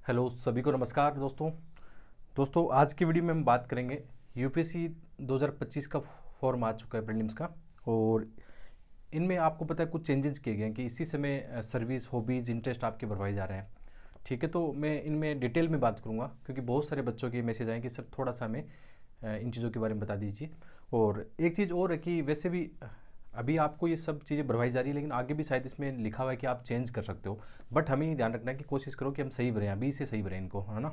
Hello सभी को नमस्कार दोस्तों आज की वीडियो में हम बात करेंगे यूपीएससी 2025 का फॉर्म आ चुका है प्रीलिम्स का। और इनमें आपको पता है कुछ चेंजेस किए गए हैं कि इसी समय सर्विस हॉबीज़ इंटरेस्ट आपके बढ़वाए जा रहे हैं। ठीक है, तो मैं इनमें डिटेल में बात करूंगा क्योंकि बहुत सारे बच्चों के मैसेज आए कि सर थोड़ा सा हमें इन चीज़ों के बारे में बता दीजिए। और एक चीज़ और है कि वैसे भी अभी आपको ये सब चीज़ें बढ़वाई जा रही है, लेकिन आगे भी शायद इसमें लिखा हुआ है कि आप चेंज कर सकते हो। बट हमें ये ध्यान रखना है कि कोशिश करो कि हम सही भरें, अभी से सही भरें इनको, है ना।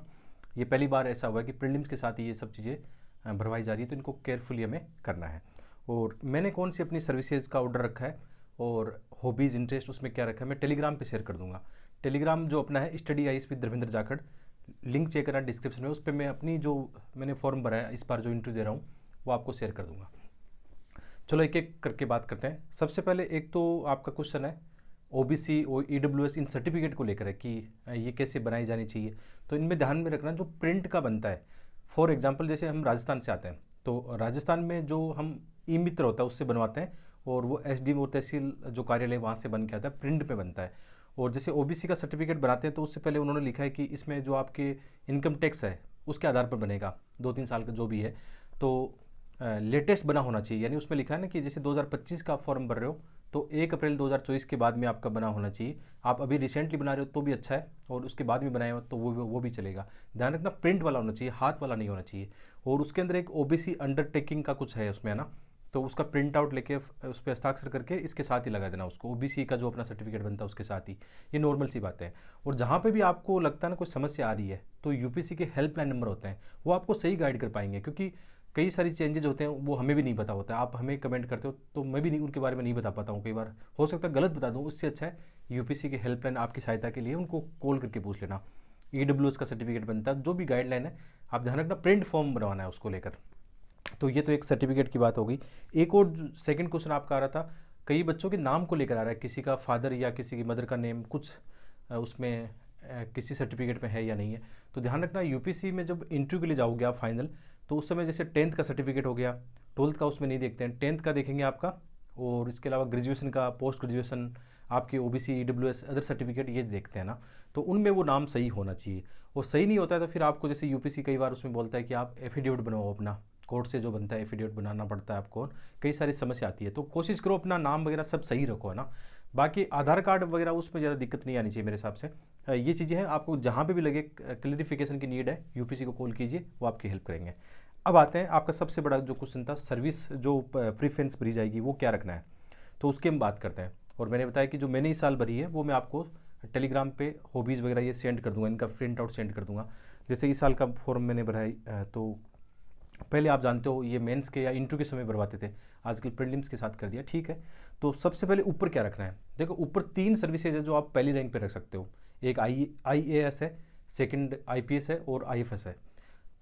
ये पहली बार ऐसा हुआ है कि प्रीलिम्स के साथ ही ये सब चीज़ें भरवाई जा रही है, तो इनको केयरफुली हमें करना है। और मैंने कौन सी अपनी सर्विसेज का ऑर्डर रखा है और हॉबीज़ इंटरेस्ट उसमें क्या रखा है मैं टेलीग्राम पे शेयर कर दूंगा। टेलीग्राम जो अपना है study IAS with Dharmendra Jakhar, link check करना डिस्क्रिप्शन में, उस पर मैं अपनी जो मैंने फॉर्म भरा है इस बार जो इंटरव्यू दे रहा हूँ वो आपको शेयर कर दूंगा। चलो एक एक करके बात करते हैं। सबसे पहले एक तो आपका क्वेश्चन है ओबीसी और ईडब्ल्यूएस इन सर्टिफिकेट को लेकर है कि ये कैसे बनाई जानी चाहिए। तो इनमें ध्यान में रखना जो प्रिंट का बनता है। फॉर एग्जांपल जैसे हम राजस्थान से आते हैं तो राजस्थान में जो हम ई मित्र होता है उससे बनवाते हैं, और वो एसडीएम और तहसील जो कार्यालय वहाँ से बन के आता है, प्रिंट में बनता है। और जैसे ओबीसी का सर्टिफिकेट बनाते हैं तो उससे पहले उन्होंने लिखा है कि इसमें जो आपके इनकम टैक्स है उसके आधार पर बनेगा, 2-3 साल का जो भी है। तो लेटेस्ट बना होना चाहिए, यानी उसमें लिखा है ना कि जैसे 2025 का फॉर्म भर रहे हो तो 1 अप्रैल 2024 के बाद में आपका बना होना चाहिए। आप अभी रिसेंटली बना रहे हो तो भी अच्छा है, और उसके बाद में बनाए हो तो वो भी चलेगा। ध्यान रखना प्रिंट वाला होना चाहिए, हाथ वाला नहीं होना चाहिए। और उसके अंदर एक ओबीसी अंडरटेकिंग का कुछ है उसमें, है ना। तो उसका प्रिंट आउट लेके उस पर हस्ताक्षर करके इसके साथ ही लगा देना उसको, ओबीसी का जो अपना सर्टिफिकेट बनता है उसके साथ ही। ये नॉर्मल सी बात है। और जहाँ पे भी आपको लगता है ना कोई समस्या आ रही है तो यूपीसी के हेल्पलाइन नंबर होते हैं, वो आपको सही गाइड कर पाएंगे, क्योंकि कई सारी चेंजेज होते हैं वो हमें भी नहीं पता होता है। आप हमें कमेंट करते हो तो मैं भी नहीं उनके बारे में नहीं बता पाता हूँ, कई बार हो सकता है गलत बता दूँ। उससे अच्छा है यूपीसी के हेल्पलाइन आपकी सहायता के लिए, उनको कॉल करके पूछ लेना। ईडब्ल्यूएस का सर्टिफिकेट बनता है, जो भी गाइडलाइन है आप ध्यान रखना प्रिंट फॉर्म बनवाना है उसको लेकर। तो ये तो एक सर्टिफिकेट की बात हो गई। एक और सेकंड क्वेश्चन आपका आ रहा था, कई बच्चों के नाम को लेकर आ रहा है, किसी का फादर या किसी की मदर का नेम कुछ उसमें किसी सर्टिफिकेट में है या नहीं है। तो ध्यान रखना यूपीसी में जब इंटरव्यू के लिए जाओगे आप फाइनल, तो उस समय जैसे 10th का सर्टिफिकेट हो गया, 12th का उसमें नहीं देखते हैं, 10th का देखेंगे आपका। और इसके अलावा ग्रेजुएशन का, पोस्ट ग्रेजुएशन, आपके ओबीसी ईडब्ल्यूएस अदर सर्टिफिकेट ये देखते हैं ना। तो उनमें वो नाम सही होना चाहिए। और सही नहीं होता है तो फिर आपको जैसे यूपीसी कई बार उसमें बोलता है कि आप एफिडेविट बनवाओ अपना, कोर्ट से जो बनता है एफिडेविट बनाना पड़ता है आपको। कई सारी समस्या आती है, तो कोशिश करो अपना नाम वगैरह सब सही रखो, है ना। बाकी आधार कार्ड वगैरह उसमें ज़्यादा दिक्कत नहीं आनी चाहिए मेरे हिसाब से। ये चीज़ें हैं, आपको जहाँ पे भी लगे क्लियरिफिकेशन की नीड है यूपीसी को कॉल कीजिए, वो आपकी हेल्प करेंगे। अब आते हैं आपका सबसे बड़ा जो क्वेश्चन था, सर्विस जो प्रीफरेंस भरी जाएगी वो क्या रखना है, तो उसके हम बात करते हैं। और मैंने बताया कि जो मैंने इस साल भरी है वो मैं आपको टेलीग्राम पे हॉबीज़ वगैरह ये सेंड कर दूंगा, इनका प्रिंट आउट सेंड कर दूंगा। जैसे इस साल का फॉर्म मैंने भरा है, तो पहले आप जानते हो ये मेंस के या इंटरव्यू के समय भरवाते थे, आजकल प्रीलिम्स के साथ कर दिया, ठीक है। तो सबसे पहले ऊपर क्या रखना है, देखो ऊपर 3 सर्विसेज है जो आप पहली रैंक पे रख सकते हो। एक आईएएस है, सेकंड आईपीएस है, और आईएफएस है।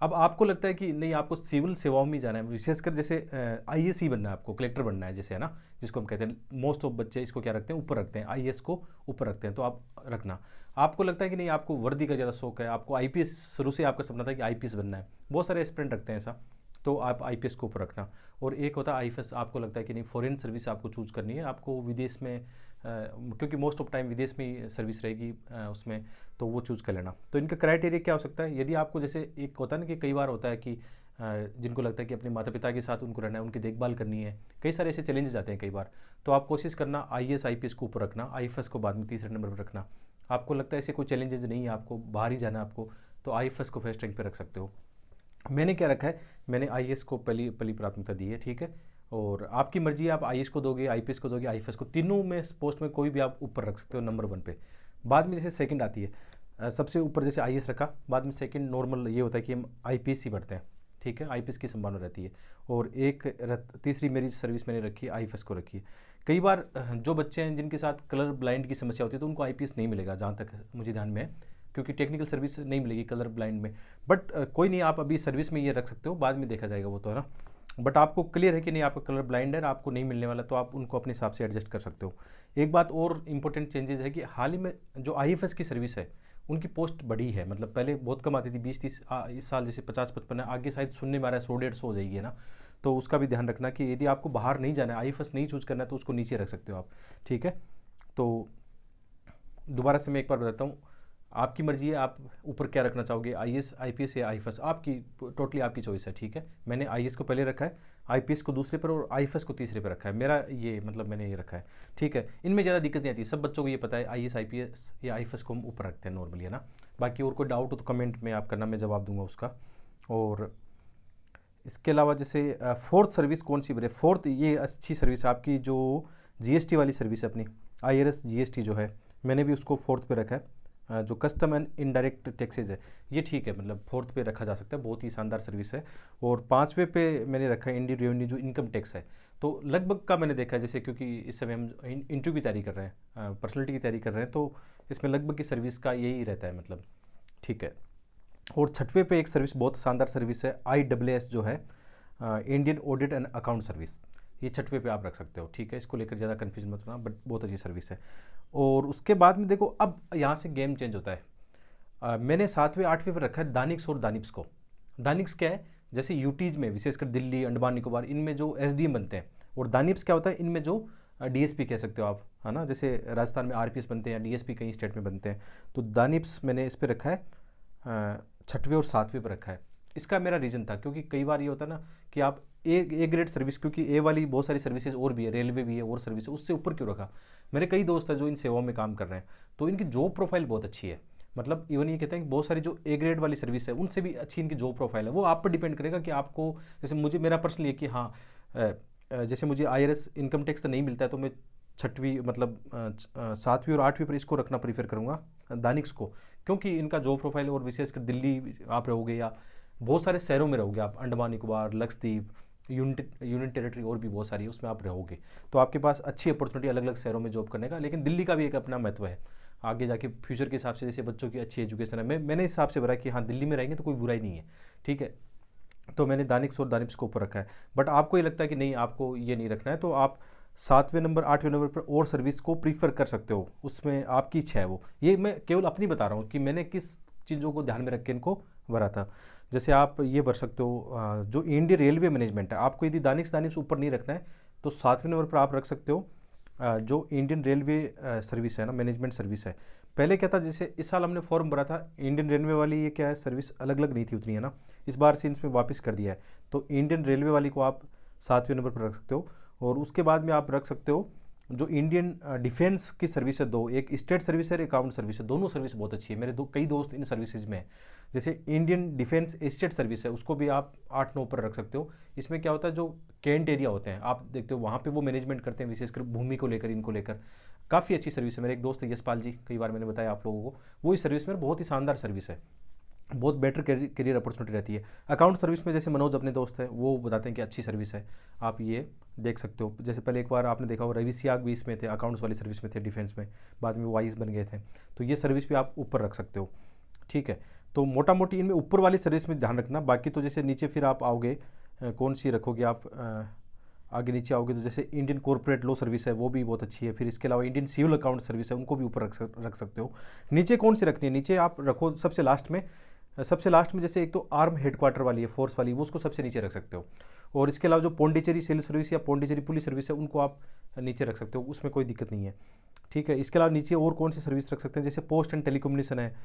अब आपको लगता है कि नहीं आपको सिविल सेवाओं में जाना है, विशेषकर जैसे आईएएस ही बनना है आपको, कलेक्टर बनना है जैसे, है ना, जिसको हम कहते हैं मोस्ट ऑफ बच्चे इसको क्या रखते हैं ऊपर रखते हैं, आईएएस को ऊपर रखते हैं, तो आप रखना। आपको लगता है कि नहीं आपको वर्दी का ज़्यादा शौक है, आपको आईपीएस शुरू से आपका सपना था कि आईपीएस बनना है, बहुत सारे एस्पिरेंट रखते हैं ऐसा, तो आप आईपीएस को ऊपर रखना। और एक होता है आईएफएस, आपको लगता है कि नहीं फॉरेन सर्विस आपको चूज़ करनी है, आपको विदेश में क्योंकि मोस्ट ऑफ टाइम विदेश में ही सर्विस रहेगी उसमें, तो वो चूज़ कर लेना। तो इनका क्राइटेरिया क्या हो सकता है, यदि आपको जैसे एक होता है ना कि कई बार होता है कि जिनको लगता है कि अपने माता पिता के साथ उनको रहना है, उनकी देखभाल करनी है, कई सारे ऐसे चैलेंजेस आते हैं कई बार, तो आप कोशिश करना आईएएस आईपीएस को ऊपर रखना, आईएफएस को बाद में तीसरे नंबर पर रखना। आपको लगता है ऐसे कोई चैलेंजेस नहीं है, आपको बाहर ही जाना है आपको, तो आईएफएस को फर्स्ट रैंक पर रख सकते हो। मैंने क्या रखा है, मैंने आईएएस को पहली पहली प्राथमिकता दी है, ठीक है। और आपकी मर्जी है, आप आईएएस को दोगे, आईपीएस को दोगे, आईएफएस को, तीनों में पोस्ट में कोई भी आप ऊपर रख सकते हो नंबर 1 पे। बाद में जैसे सेकंड आती है, सबसे ऊपर जैसे आईएएस रखा, बाद में सेकंड नॉर्मल ये होता है कि हम आईपीएस ही बढ़ते हैं, ठीक है, आईपीएस की संभावना रहती है। और एक तीसरी मेरी सर्विस मैंने रखी है, आईएफएस को रखी है। कई बार जो बच्चे हैं जिनके साथ कलर ब्लाइंड की समस्या होती है तो उनको आईपीएस नहीं मिलेगा, जहाँ तक मुझे ध्यान में है, क्योंकि टेक्निकल सर्विस नहीं मिलेगी कलर ब्लाइंड में। बट कोई नहीं, आप अभी सर्विस में ये रख सकते हो, बाद में देखा जाएगा वो तो, है ना। बट आपको क्लियर है कि नहीं आपका कलर ब्लाइंड है, आपको नहीं मिलने वाला, तो आप उनको अपने हिसाब से एडजस्ट कर सकते हो। एक बात और इंपॉर्टेंट चेंजेस है कि हाल ही में जो आईएफएस की सर्विस है उनकी पोस्ट बढ़ी है, मतलब पहले बहुत कम आती थी 20-30, इस साल जैसे 50-55 है, आगे शायद सुनने में आ रहा है 100-150 हो जाएगी, है ना। तो उसका भी ध्यान रखना कि यदि आपको बाहर नहीं जाना है, आईएफएस नहीं चूज करना है, तो उसको नीचे रख सकते हो आप, ठीक है। तो दोबारा से मैं एक बार बताता हूँ, आपकी मर्जी है, आप ऊपर क्या रखना चाहोगे, आईएएस आईपीएस या आईएफएस, आपकी टोटली आपकी चॉइस है। ठीक है, मैंने आईएएस को पहले रखा है, आईपीएस को दूसरे पर और आईएफएस को तीसरे पर रखा है। मेरा ये मतलब मैंने ये रखा है। ठीक है, इनमें ज़्यादा दिक्कत नहीं आती, सब बच्चों को ये पता है आईएएस आईपीएस या आईएफएस को हम ऊपर रखते हैं नॉर्मली, है ना। बाकी और कोई डाउट हो तो कमेंट में आप करना, मैं जवाब दूंगा उसका। और इसके अलावा जैसे फोर्थ सर्विस कौन सी बने, फोर्थ ये अच्छी सर्विस आपकी जो जीएसटी वाली सर्विस है अपनी, आईआरएस जीएसटी जो है, मैंने भी उसको फोर्थ पे रखा है। जो कस्टम एंड इनडायरेक्ट टैक्सेज है, ये ठीक है, मतलब फोर्थ पे रखा जा सकता है, बहुत ही शानदार सर्विस है। और पाँचवें पे मैंने रखा है इंडियन रेवेन्यू जो इनकम टैक्स है। तो लगभग का मैंने देखा है, जैसे क्योंकि इस समय हम इंटरव्यू की तैयारी कर रहे हैं, पर्सनलिटी की तैयारी कर रहे हैं, तो इसमें लगभग की सर्विस का यही रहता है मतलब। ठीक है, और छठवें पे एक सर्विस बहुत शानदार सर्विस है, IAAS जो है, Indian audit and account service, ये छठवें पे आप रख सकते हो। ठीक है, इसको लेकर ज़्यादा कन्फ्यूजन मत होना, बट बहुत अच्छी सर्विस है। और उसके बाद में देखो, अब यहाँ से गेम चेंज होता है। मैंने सातवें आठवें पे रखा है दानिक्स और दानिप्स को। दानिक्स क्या है, जैसे यूटीज में विशेषकर दिल्ली, अंडमान निकोबार, इनमें जो एसडीएम बनते हैं, और दानिप्स क्या होता है, इनमें जो डीएसपी कह सकते हो आप, है ना, जैसे राजस्थान में आरपीएस बनते हैं, डीएसपी कई स्टेट में बनते हैं। तो दानिप्स मैंने इस पर रखा है, छठवें और सातवें पर रखा है। इसका मेरा रीज़न था, क्योंकि कई बार ये होता है ना कि आप ए ग्रेड सर्विस, क्योंकि ए वाली बहुत सारी सर्विसेज और भी है, रेलवे भी है और सर्विस, उससे ऊपर क्यों रखा। मेरे कई दोस्त हैं जो इन सेवाओं में काम कर रहे हैं, तो इनकी जॉब प्रोफाइल बहुत अच्छी है। मतलब इवन ये कहते हैं कि बहुत सारी जो ए ग्रेड वाली सर्विस है उनसे भी अच्छी इनकी जॉब प्रोफाइल है। वो आप पर डिपेंड करेगा कि आपको, जैसे मुझे मेरा पर्सनली है कि हाँ, जैसे मुझे आईआरएस इनकम टैक्स तो नहीं मिलता है, तो मैं छठवीं मतलब सातवीं और आठवीं पर इसको रखना प्रीफर करूँगा, दानिक्स को, क्योंकि इनका जॉब प्रोफाइल, और विशेषकर दिल्ली आप रहोगे या बहुत सारे शहरों में रहोगे आप, अंडमान निकोबार, लक्षद्वीप, यूनियन टेरिटरी और भी बहुत सारी है, उसमें आप रहोगे, तो आपके पास अच्छी अपॉर्चुनिटी अलग अलग शहरों में जॉब करने का। लेकिन दिल्ली का भी एक अपना महत्व है आगे जाके फ्यूचर के हिसाब से, जैसे बच्चों की अच्छी एजुकेशन है, मैंने इस हिसाब से भरा कि हाँ दिल्ली में रहेंगे तो कोई बुराई नहीं है। ठीक है, तो मैंने दानिक्स और दानिप्स को ऊपर रखा है। बट आपको ये लगता है कि नहीं, आपको ये नहीं रखना है, तो आप सातवें नंबर आठवें नंबर पर और सर्विस को प्रीफर कर सकते हो, उसमें आपकी इच्छा है। वो ये मैं केवल अपनी बता रहा हूँ कि मैंने किस चीज़ों को ध्यान में रख के इनको भरा था। जैसे आप ये भर सकते हो, जो इंडियन रेलवे मैनेजमेंट है, आपको यदि दानिक्स ऊपर नहीं रखना है तो सातवें नंबर पर आप रख सकते हो जो इंडियन रेलवे सर्विस है ना, मैनेजमेंट सर्विस है। पहले क्या था, जैसे इस साल हमने फॉर्म भरा था इंडियन रेलवे वाली, ये क्या है सर्विस अलग अलग नहीं थी उतनी, है ना, इस बार से इसमें वापस कर दिया है, तो इंडियन रेलवे वाली को आप सातवें नंबर पर रख सकते हो। और उसके बाद में आप रख सकते हो जो इंडियन डिफेंस की सर्विस है, दो, एक स्टेट सर्विस है और अकाउंट सर्विस है, दोनों सर्विस बहुत अच्छी है, मेरे कई दोस्त इन सर्विसेज में है। जैसे इंडियन डिफेंस स्टेट सर्विस है, उसको भी आप 8-9 पर रख सकते हो। इसमें क्या होता है, जो कैंट एरिया होते हैं आप देखते हो, वहाँ पे वो मैनेजमेंट करते हैं, विशेषकर भूमि को लेकर, इनको लेकर काफ़ी अच्छी सर्विस है। मेरे एक दोस्त है यशपाल जी, कई बार मैंने बताया आप लोगों को, वो इस सर्विस में बहुत ही शानदार सर्विस है, बहुत बेटर करियर अपॉर्चुनिटी रहती है। अकाउंट सर्विस में जैसे मनोज अपने दोस्त हैं, वो बताते हैं कि अच्छी सर्विस है, आप ये देख सकते हो। जैसे पहले एक बार आपने देखा हो रवि सियाग भी इसमें थे, अकाउंट्स वाली सर्विस में थे डिफेंस में, बाद में वो वाइस बन गए थे, तो ये सर्विस भी आप ऊपर रख सकते हो। ठीक है, तो मोटा मोटी इनमें ऊपर वाली सर्विस में ध्यान रखना। बाकी तो जैसे नीचे फिर आप आओगे, कौन सी रखोगे आप, आगे नीचे आओगे तो जैसे इंडियन कॉर्पोरेट लॉ सर्विस है, वो भी बहुत अच्छी है। फिर इसके अलावा इंडियन सिविल अकाउंट सर्विस है, उनको भी ऊपर रख सकते हो। नीचे कौन सी रखनी है, नीचे आप रखो सबसे लास्ट में, जैसे एक तो आर्म हेडक्वार्टर वाली है, फोर्स वाली, वो उसको सबसे नीचे रख सकते हो। और इसके अलावा जो पौंडीचेरी सिविल सर्विस या पौंडीचेरी पुलिस सर्विस है, उनको आप नीचे रख सकते हो, उसमें कोई दिक्कत नहीं है। ठीक है, इसके अलावा नीचे और कौन सी सर्विस रख सकते हैं, जैसे पोस्ट एंड टेलीकम्युनिकेशन है।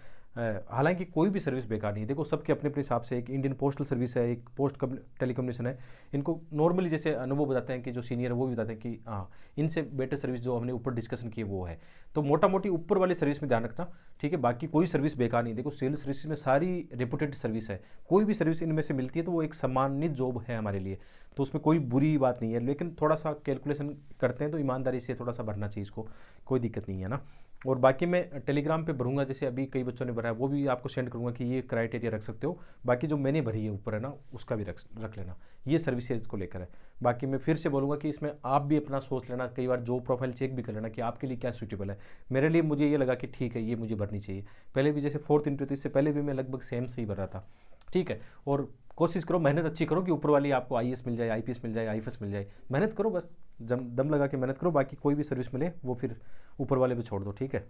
हालांकि कोई भी सर्विस बेकार नहीं है, देखो सबके अपने अपने हिसाब से, एक इंडियन पोस्टल सर्विस है, एक पोस्ट टेलीकम्युनिकेशन है। इनको नॉर्मली जैसे अनुभव बताते हैं कि जो सीनियर है वो भी बताते हैं कि हाँ, इनसे बेटर सर्विस जो हमने ऊपर डिस्कशन की वो है। तो मोटा मोटी ऊपर वाली सर्विस में ध्यान रखना। ठीक है, बाकी कोई सर्विस बेकार नहीं, देखो सिविल सर्विस में सारी रेपुटेड सर्विस है, कोई भी सर्विस इनमें से मिलती है तो वो एक सम्मानित जॉब है हमारे लिए, तो उसमें कोई बुरी बात नहीं है। लेकिन थोड़ा सा कैलकुलेशन करते हैं तो ईमानदारी से थोड़ा सा भरना चाहिए इसको, कोई दिक्कत नहीं है ना। और बाकी मैं टेलीग्राम पे भरूंगा, जैसे अभी कई बच्चों ने भरा है, वो भी आपको सेंड करूंगा कि ये क्राइटेरिया रख सकते हो। बाकी जो मैंने भरी है ऊपर है ना, उसका भी रख लेना, ये सर्विसेज को लेकर है। बाकी मैं फिर से बोलूँगा कि इसमें आप भी अपना सोच लेना, कई बार जॉब प्रोफाइल चेक भी कर लेना कि आपके लिए क्या सूटेबल है। मेरे लिए मुझे ये लगा कि ठीक है, ये मुझे भरनी चाहिए। पहले भी जैसे फोर्थ इंटरव्यू थी, इससे पहले भी मैं लगभग सेम से ही भर रहा था। ठीक है, और कोशिश करो, मेहनत अच्छी करो कि ऊपर वाली आपको आईएएस मिल जाए, आईपीएस मिल जाए, आईएफएस मिल जाए। मेहनत करो, बस दम लगा के मेहनत करो, बाकी कोई भी सर्विस मिले वो फिर ऊपर वाले पे छोड़ दो। ठीक है,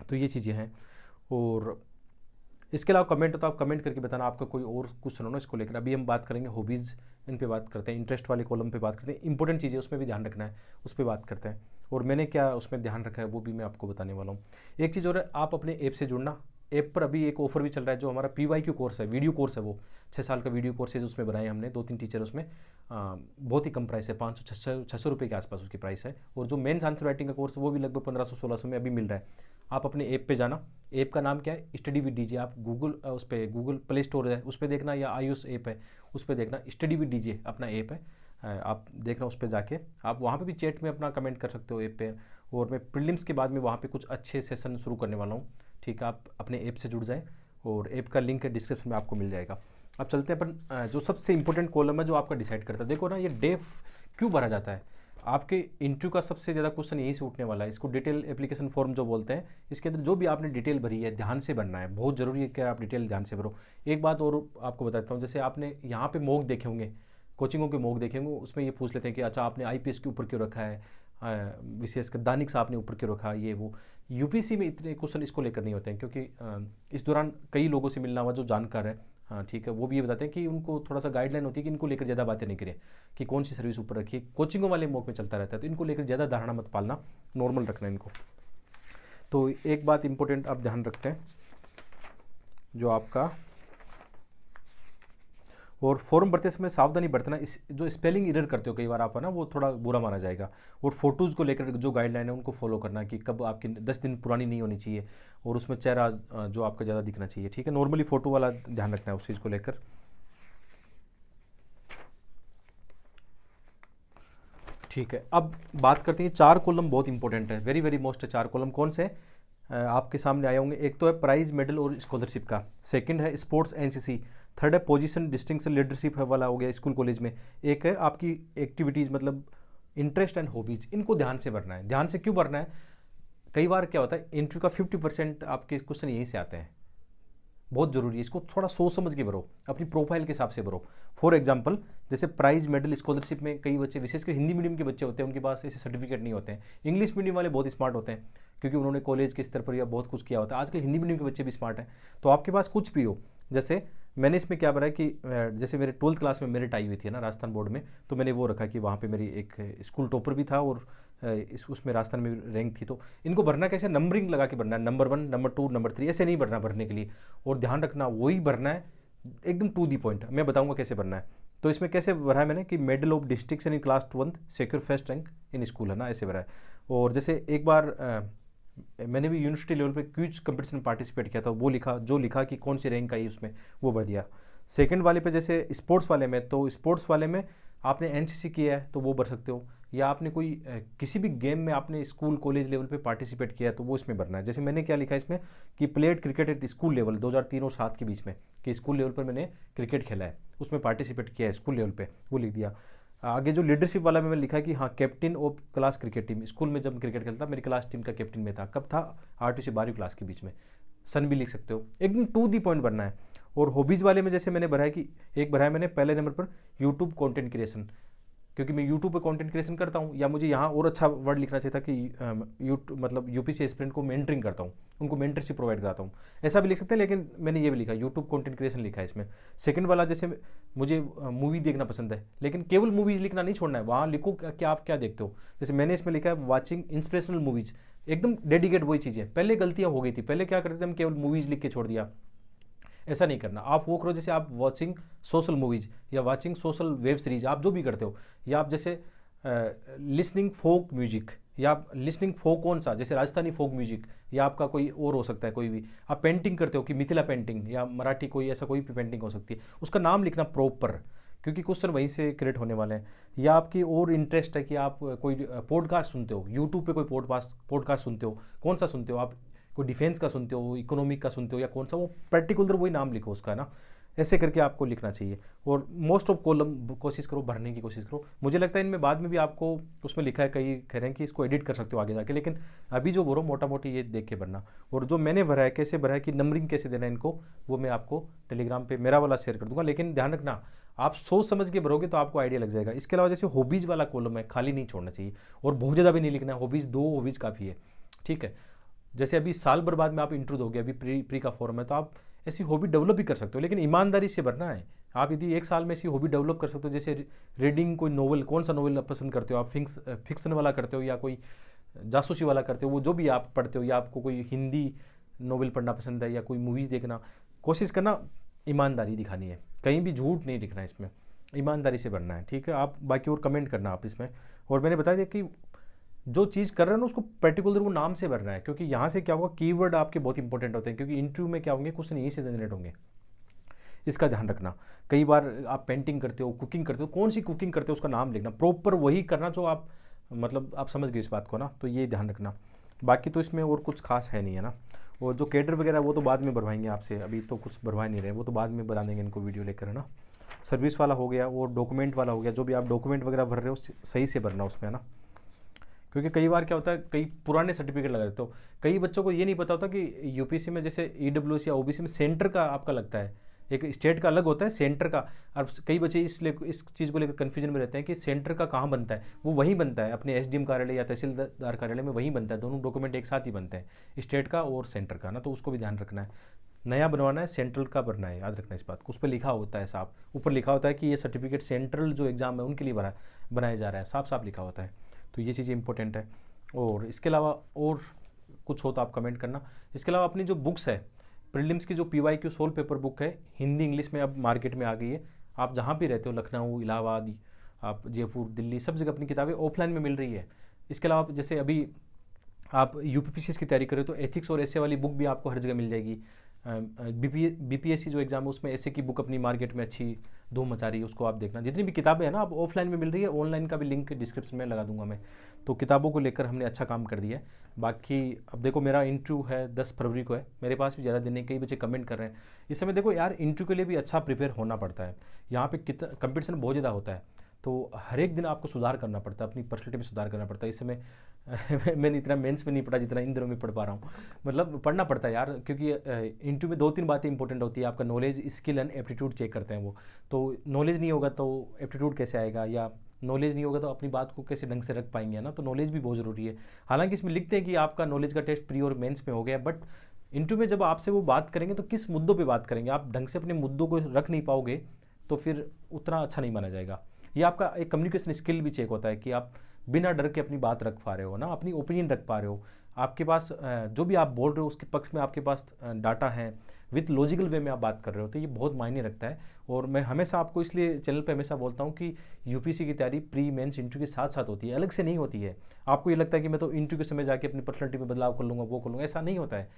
तो ये चीज़ें हैं। और इसके अलावा कमेंट हो तो आप कमेंट करके बताना, आपका कोई और कुछ सुनो ना इसको लेकर। अभी हम बात करेंगे हॉबीज़, इन पे बात करते हैं, इंटरेस्ट वाले कॉलम पे बात करते हैं, इंपॉर्टेंट चीज़ें उसमें भी ध्यान रखना है, उस पर बात करते हैं। और मैंने क्या उसमें ध्यान रखा है वो भी मैं आपको बताने वाला हूँ। एक चीज़ और है, आप अपने ऐप से जुड़ना, ऐप पर अभी एक ऑफर भी चल रहा है, जो हमारा PYQ कोर्स है, वीडियो कोर्स है, वो 6 साल का वीडियो कोर्स है, उसमें बनाए हमने 2-3 टीचर उसमें। बहुत ही कम प्राइस है, 500-600 रुपये के आसपास उसकी प्राइस है। और जो मेन्स आंसर राइटिंग का कोर्स है वो भी लगभग 1500-1600 में अभी मिल रहा है। आप अपने ऐप पे जाना, ऐप का नाम क्या है, स्टडी विद डीजे। आप गूगल उस पर गूगल प्ले स्टोर है उस पर देखना, या iOS ऐप है उस पर देखना, स्टडी विद डीजे अपना ऐप है, आप देखना उस पर जाके। आप वहाँ पे भी चैट में अपना कमेंट कर सकते हो ऐप पे। और मैं प्रीलिम्स के बाद में वहाँ पे कुछ अच्छे सेशन शुरू करने वाला हूँ, ठीक है। आप अपने ऐप से जुड़ जाएं, और ऐप का लिंक डिस्क्रिप्शन में आपको मिल जाएगा। अब चलते हैं अपन जो सबसे इंपॉर्टेंट कॉलम है जो आपका डिसाइड करता है। देखो ना, ये डेफ क्यों भरा जाता है, आपके इंटरव्यू का सबसे ज़्यादा क्वेश्चन यहीं से उठने वाला है। इसको डिटेल एप्लीकेशन फॉर्म जो बोलते हैं, इसके अंदर जो भी आपने डिटेल भरी है ध्यान से भरना है, बहुत ज़रूरी है कि आप डिटेल ध्यान से भरो। एक बात और आपको बताता हूँ, जैसे आपने यहाँ पे मॉक देखे होंगे, कोचिंगों के मॉक देखे होंगे, उसमें ये पूछ लेते हैं कि अच्छा आपने IPS के ऊपर क्यों रखा है, विशेषकर दानिक साहब ने ऊपर क्यों रखा, ये वो। UPSC में इतने क्वेश्चन इसको लेकर नहीं होते हैं, क्योंकि इस दौरान कई लोगों से मिलना हुआ जो जानकार है, हाँ ठीक है, वो भी ये बताते हैं कि उनको थोड़ा सा गाइडलाइन होती है कि इनको लेकर ज़्यादा बातें नहीं करें, कि कौन सी सर्विस ऊपर रखी है। कोचिंगों वाले मॉक में चलता रहता है, तो इनको लेकर ज़्यादा धारणा मत पालना, नॉर्मल रखना इनको। तो एक बात इंपॉर्टेंट आप ध्यान रखते हैं, जो आपका और फॉर्म भरते समय सावधानी बरतना, इस जो स्पेलिंग एरर करते हो कई बार आप, है ना, वो थोड़ा बुरा माना जाएगा। और फोटोज़ को लेकर जो गाइडलाइन है उनको फॉलो करना, कि कब आपकी 10 दिन पुरानी नहीं होनी चाहिए, और उसमें चेहरा जो आपका ज़्यादा दिखना चाहिए, ठीक है। नॉर्मली फ़ोटो वाला ध्यान रखना है उस चीज़ को लेकर। ठीक है, अब बात करते हैं, 4 कॉलम बहुत इंपॉर्टेंट है, वेरी वेरी मोस्ट। 4 कॉलम कौन से आपके सामने आए होंगे। एक तो है प्राइज, मेडल और स्कॉलरशिप का, सेकंड है स्पोर्ट्स NCC, थर्ड है पोजीशन, डिस्टिंक्शन, लीडरशिप वाला हो गया स्कूल कॉलेज में, एक है आपकी एक्टिविटीज़ मतलब इंटरेस्ट एंड हॉबीज। इनको ध्यान से भरना है। ध्यान से क्यों भरना है, कई बार क्या होता है इंटरव्यू का 50% आपके क्वेश्चन यहीं से आते हैं, बहुत ज़रूरी है, इसको थोड़ा सोच समझ के भरो, अपनी प्रोफाइल के हिसाब से भरो। फॉर एग्जांपल, जैसे प्राइज, मेडल, स्कॉलरशिप में कई बच्चे, विशेषकर हिंदी मीडियम के बच्चे होते हैं, उनके पास ऐसे सर्टिफिकेट नहीं होते हैं। इंग्लिश मीडियम वाले बहुत स्मार्ट होते हैं, क्योंकि उन्होंने कॉलेज के स्तर पर या बहुत कुछ किया होता है। आजकल हिंदी मीडियम के बच्चे भी स्मार्ट हैं। तो आपके पास कुछ भी हो, जैसे मैंने इसमें क्या भरा है कि जैसे मेरे 12th क्लास में मेरिट आई हुई थी ना राजस्थान बोर्ड में, तो मैंने वो रखा कि वहाँ पे मेरी एक स्कूल टॉपर भी था, और उसमें राजस्थान में रैंक थी। तो इनको भरना कैसे, नंबरिंग लगा के भरना है, नंबर 1, नंबर 2, नंबर 3, ऐसे नहीं भरना भरने के लिए। और ध्यान रखना वही भरना है, एकदम टू दी पॉइंट। मैं बताऊंगा कैसे भरना है। तो इसमें कैसे भरा है मैंने कि medal of destruction in class 1 secure first rank in school, है ना, ऐसे भरा है। और जैसे एक बार मैंने भी यूनिवर्सिटी लेवल पे क्विज कंपटीशन में पार्टिसिपेट किया था, वो लिखा, जो लिखा कि कौन सी रैंक आई उसमें, वो भर दिया। सेकंड वाले पे जैसे स्पोर्ट्स वाले में, तो स्पोर्ट्स वाले में आपने NCC किया है तो वो भर सकते हो, या आपने कोई किसी भी गेम में आपने स्कूल कॉलेज लेवल पे पार्टिसिपेट किया है तो वो इसमें भरना है। जैसे मैंने क्या लिखा है इसमें कि played cricket at school level 2003 और 2007 के बीच में, कि स्कूल लेवल पर मैंने क्रिकेट खेला है, उसमें पार्टिसिपेट किया है स्कूल लेवल पे, वो लिख दिया। आगे जो लीडरशिप वाला में मैंने लिखा है कि हाँ captain of class cricket team, school में जब क्रिकेट खेलता मेरी क्लास टीम का कैप्टन में था, कब था, 8वीं से 12वीं क्लास के बीच में। सन भी लिख सकते हो, एकदम टू दी पॉइंट भरना है। और हॉबीज़ वाले में जैसे मैंने भरा है कि एक भरा है मैंने पहले नंबर पर यूट्यूब कंटेंट क्रिएशन, क्योंकि मैं यूट्यूब पे कंटेंट क्रिएशन करता हूँ, या मुझे यहाँ और अच्छा वर्ड लिखना चाहिए था कि यूट्यूब मतलब UPSC एस्पिरेंट को मेंटरिंग करता हूँ, उनको मेंटरशिप प्रोवाइड कराता हूँ, ऐसा भी लिख सकते हैं। लेकिन मैंने ये भी लिखा यूट्यूब कंटेंट क्रिएशन लिखा है इसमें। सेकंड वाला, जैसे मुझे मूवी देखना पसंद है, लेकिन केवल मूवीज़ लिखना नहीं छोड़ना है, वहाँ लिखो क्या आप क्या देखते हो। जैसे मैंने इसमें लिखा है वाचिंग इंस्पिरेशनल मूवीज़, एकदम डेडिकेट वही चीज़ें। पहले गलतियाँ हो गई थी, पहले क्या करते थे हम, केवल मूवीज़ लिख के छोड़ दिया, ऐसा नहीं करना। आप वो करो जैसे आप वॉचिंग सोशल मूवीज़ या वॉचिंग सोशल वेब सीरीज, आप जो भी करते हो, या आप जैसे लिसनिंग फोक म्यूजिक, या आप लिसनिंग फोक कौन सा, जैसे राजस्थानी फोक म्यूजिक, या आपका कोई और हो सकता है कोई भी। आप पेंटिंग करते हो कि मिथिला पेंटिंग, या मराठी कोई ऐसा कोई भी पेंटिंग हो सकती है, उसका नाम लिखना प्रॉपर, क्योंकि क्वेश्चन वहीं से क्रिएट होने वाले हैं। या आपकी और इंटरेस्ट है कि आप कोई पॉडकास्ट सुनते हो, यूट्यूब पे कोई पॉडकास्ट सुनते हो, कौन सा सुनते हो आप, कोई डिफेंस का सुनते हो, इकोनॉमिक का सुनते हो, या कौन सा, वो पर्टिकुलर वही नाम लिखो उसका ना, ऐसे करके आपको लिखना चाहिए। और मोस्ट ऑफ कॉलम कोशिश करो भरने की कोशिश करो। मुझे लगता है इनमें बाद में भी आपको उसमें लिखा है, कई कह रहे हैं कि इसको एडिट कर सकते हो आगे जाके, लेकिन अभी जो भरो मोटा मोटी ये देख के भरना। और जो मैंने भरा है कैसे भरा है कि नंबरिंग कैसे देना है इनको, वो मैं आपको टेलीग्राम पे मेरा वाला शेयर कर दूंगा। लेकिन ध्यान रखना आप सोच समझ के भरोगे तो आपको आइडिया लग जाएगा। इसके अलावा जैसे हॉबीज़ वाला कॉलम है, खाली नहीं छोड़ना चाहिए, और बहुत ज़्यादा भी नहीं लिखना है। हॉबीज़ 2 हॉबीज़ काफ़ी है, ठीक है। जैसे अभी साल भर बाद में आप इंटरव्यू दोगे, अभी प्री का फॉर्म है, तो आप ऐसी हॉबी डेवलप भी कर सकते हो, लेकिन ईमानदारी से भरना है। आप यदि 1 साल में ऐसी हॉबी डेवलप कर सकते हो, जैसे रीडिंग, कोई नोवेल, कौन सा नोवेल आप पसंद करते हो, आप फिक्सन वाला करते हो या कोई जासूसी वाला करते हो, वो जो भी आप पढ़ते हो, या आपको कोई हिंदी नोवेल पढ़ना पसंद है या कोई मूवीज़ देखना, कोशिश करना ईमानदारी दिखानी है, कहीं भी झूठ नहीं लिखना है, इसमें ईमानदारी से बनना है, ठीक है। आप बाकी और कमेंट करना आप इसमें। और मैंने बता दिया कि जो चीज़ कर रहे हैं ना उसको पर्टिकुलर वो नाम से भरना है, क्योंकि यहाँ से क्या होगा, कीवर्ड आपके बहुत इंपॉर्टेंट होते हैं, क्योंकि इंटरव्यू में क्या होंगे, क्वेश्चन यहीं से जनरेट होंगे, इसका ध्यान रखना। कई बार आप पेंटिंग करते हो, कुकिंग करते हो, कौन सी कुकिंग करते हो उसका नाम लिखना, प्रॉपर वही करना जो आप, मतलब आप समझ गए इस बात को ना, तो ये ध्यान रखना। बाकी तो इसमें और कुछ खास है नहीं है ना। और जो कैडर वगैरह वो तो बाद में भरवाएंगे आपसे, अभी तो कुछ भरवा नहीं रहे, वो तो बाद में बता देंगे इनको वीडियो लेकर, है ना। सर्विस वाला हो गया और डॉक्यूमेंट वाला हो गया, जो भी आप डॉक्यूमेंट वगैरह भर रहे हो सही से भरना उसमें, है ना। क्योंकि कई बार क्या होता है, कई पुराने सर्टिफिकेट लगा देते हो, कई बच्चों को ये नहीं पता होता कि यूपीसी में जैसे ईडब्ल्यूएस या ओबीसी में सेंटर का आपका लगता है, एक स्टेट का अलग होता है सेंटर का। और कई बच्चे इस चीज़ को लेकर कन्फ्यूजन में रहते हैं कि सेंटर का कहाँ बनता है, वो वहीं बनता है अपने एसडीएम कार्यालय या तहसीलदार कार्यालय में, वहीं बनता है, दोनों डॉक्यूमेंट एक साथ ही बनते हैं, स्टेट का और सेंटर का ना, तो उसको भी ध्यान रखना है। नया बनवाना है, सेंट्रल का भरना है, याद रखना इस बात को। उस पर लिखा होता है साफ, ऊपर लिखा होता है कि ये सर्टिफिकेट सेंट्रल जो एग्ज़ाम है उनके लिए बनाया जा रहा है, साफ साफ लिखा होता है। तो ये चीज़ इंपॉर्टेंट है। और इसके अलावा और कुछ हो तो आप कमेंट करना। इसके अलावा अपनी जो बुक्स है प्रीलिम्स की, जो PYQ सोल्व पेपर बुक है, हिंदी इंग्लिश में अब मार्केट में आ गई है। आप जहाँ भी रहते हो, लखनऊ, इलाहाबाद, आप जयपुर, दिल्ली, सब जगह अपनी किताबें ऑफलाइन में मिल रही है। इसके अलावा जैसे अभी आप UPPCS की तैयारी करें तो एथिक्स और ऐसे वाली बुक भी आपको हर जगह मिल जाएगी। BPSC जो एग्जाम है उसमें ऐसे की बुक अपनी मार्केट में अच्छी धूम मचा रही है, उसको आप देखना। जितनी भी किताबें हैं ना, आप ऑफलाइन में मिल रही है, ऑनलाइन का भी लिंक डिस्क्रिप्शन में लगा दूंगा मैं। तो किताबों को लेकर हमने अच्छा काम कर दिया है। बाकी अब देखो, मेरा इंटरव्यू है 10 फरवरी को है, मेरे पास भी ज़्यादा दिन नहीं, कई बच्चे कमेंट कर रहे हैं इस समय। देखो यार, इंटरव्यू के लिए भी अच्छा प्रिपेयर होना पड़ता है, यहाँ पे कितना कंपटीशन बहुत ज़्यादा होता है, तो हर एक दिन आपको सुधार करना पड़ता है, अपनी पर्सनैलिटी में सुधार करना पड़ता है। इस समय मैंने इतना मेंस में नहीं पढ़ा जितना इन दिनों में पढ़ पा रहा हूँ, मतलब पढ़ना पड़ता है यार, क्योंकि इंटरव्यू में 2-3 बातें इंपॉर्टेंट होती है। आपका knowledge, skill and aptitude check करते हैं वो, तो नॉलेज नहीं होगा तो एप्टीट्यूड कैसे आएगा, या नॉलेज नहीं होगा तो अपनी बात को कैसे ढंग से रख पाएंगे, ना। तो नॉलेज भी बहुत ज़रूरी है। हालांकि इसमें लिखते हैं कि आपका नॉलेज का टेस्ट प्री और मेंस में हो गया, बट इंटरव्यू में जब आपसे वो बात करेंगे तो किस मुद्दों पे बात करेंगे, आप ढंग से अपने मुद्दों को रख नहीं पाओगे तो फिर उतना अच्छा नहीं माना जाएगा। ये आपका एक कम्युनिकेशन स्किल भी चेक होता है कि आप बिना डर के अपनी बात रख पा रहे हो ना, अपनी ओपिनियन रख पा रहे हो, आपके पास जो भी आप बोल रहे हो उसके पक्ष में आपके पास डाटा है, विथ लॉजिकल वे में आप बात कर रहे हो, तो ये बहुत मायने रखता है। और मैं हमेशा आपको इसलिए चैनल पे हमेशा बोलता हूँ कि यूपीसी की तैयारी प्री मेंस इंटरव्यू के साथ साथ होती है, अलग से नहीं होती है। आपको ये लगता है कि मैं तो इंटरव्यू के समय जाके अपनी पर्सनैलिटी में बदलाव कर लूँगा, वो कर लूँगा, ऐसा नहीं होता है।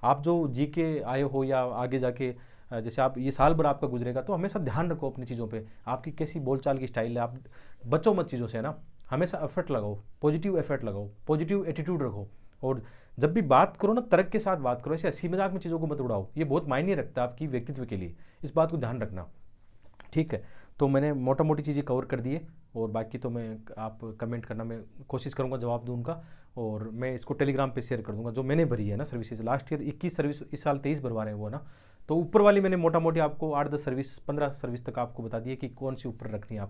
आप जो जी के आए हो या आगे जाके जैसे आप ये साल भर आपका गुजरेगा, तो हमेशा ध्यान रखो अपनी चीज़ों पे, आपकी कैसी बोलचाल की स्टाइल है, आप बचो मत चीज़ों से ना, हमेशा एफर्ट लगाओ, पॉजिटिव एफर्ट लगाओ, पॉजिटिव एटीट्यूड रखो। और जब भी बात करो ना, तर्क के साथ बात करो, ऐसे हंसी मजाक में चीज़ों को मत उड़ाओ, ये बहुत मायने रखता है आपकी व्यक्तित्व के लिए, इस बात को ध्यान रखना, ठीक है। तो मैंने मोटा मोटी चीज़ें कवर कर दी है, और बाकी तो मैं, आप कमेंट करना, मैं कोशिश करूँगा जवाब दूँ उनका। और मैं इसको टेलीग्राम पे शेयर कर दूँगा जो मैंने भरी है ना सर्विसेज, लास्ट ईयर 21 सर्विस, इस साल 23 भरवा रहे हैं वो ना। तो ऊपर वाली मैंने मोटा मोटी आपको 8-10 सर्विस, 15 सर्विस तक आपको बता दी है कि कौन सी ऊपर रखनी है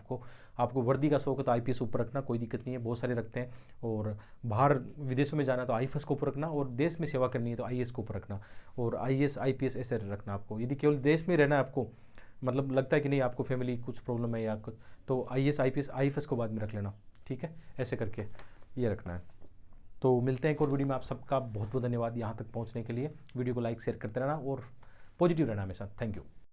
आपको वर्दी का शौक है तो IPS ऊपर रखना, कोई दिक्कत नहीं है, बहुत सारे रखते हैं। और बाहर विदेशों में जाना तो IFS को ऊपर रखना, और देश में सेवा करनी है तो IAS को ऊपर रखना, और IAS IPS ऐसे रखना आपको। यदि केवल देश में रहना है आपको, मतलब लगता है कि नहीं आपको फैमिली कुछ प्रॉब्लम है या कुछ, तो IAS IPS IFS को बाद में रख लेना, ठीक है, ऐसे करके ये रखना है। तो मिलते हैं एक और वीडियो में। आप सबका बहुत बहुत धन्यवाद यहाँ तक पहुँचने के लिए। वीडियो को लाइक शेयर करते रहना और पॉजिटिव रहना हमेशा। Thank you.